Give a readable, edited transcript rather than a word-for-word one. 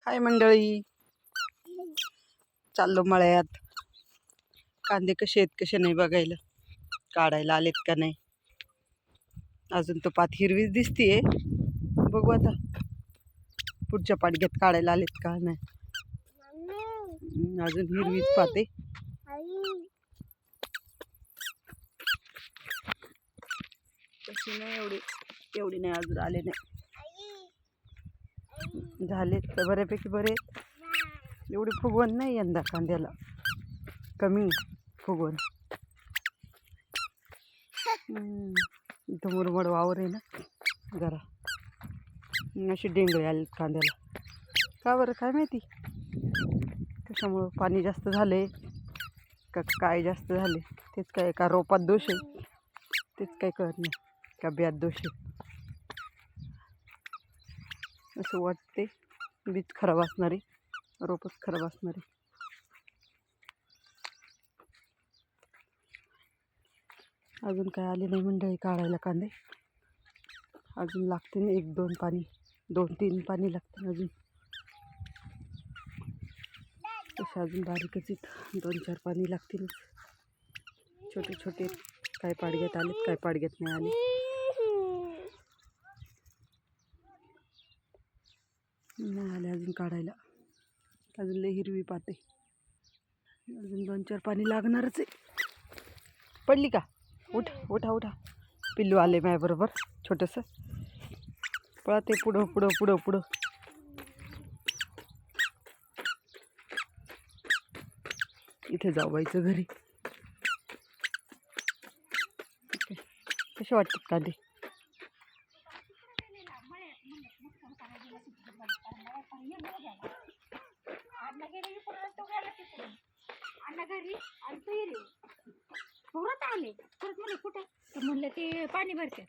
हाय मंडळी, चाललो मळ्यात. कांदे कसे आहेत कसे नाही बघायला, काढायला आलेत का नाही. अजून तो पात हिरवीच दिसतीये. बघू आता पुढच्या पाडग्यात काढायला आलेत का नाही. अजून हिरवीच पात आहे. तशी नाही एवढी नाही अजून आले नाही. झालेत तर बऱ्यापैकी बरे. एवढी फुगवण नाही यंदा कांद्याला, कमी फुगवण. इथं मुरमड वावर आहे ना जरा, अशी डेंगळे आले कांद्याला. का बरं काय माहिती, कशामुळं पाणी जास्त झाले का काय जास्त झाले तेच काय, का रोपात दोष आहे तेच काय कळत नाही, का बियात दोष आहे असं वाटते. बीज खराब असणारे, रोपच खराब असणारे. अजून काय आले नाही मंडळी काढायला कांदे. अजून लागतील 1-2 पाणी, 2-3 पाणी लागतील अजून. तसे अजून बारीकच आहेत, 2-4 पाणी लागतील. छोटे छोटे काय पाडग्यात आलेत, काय पाडग्यात नाही आले. नाही आले अजून काढायला. अजून लय हिरवी पाते, अजून 2-4 पाणी लागणारच आहे. पडली का? उठा उठा. पिल्लू आले माझ्याबरोबर छोटंसं, पळते पुढं पुढं पुढं पुढं. इथे जाऊ बाईचं घरी. कसे वाटतात कांदे? आले परत म्हणले कुठे, तर म्हणलं ते पाणी भरते.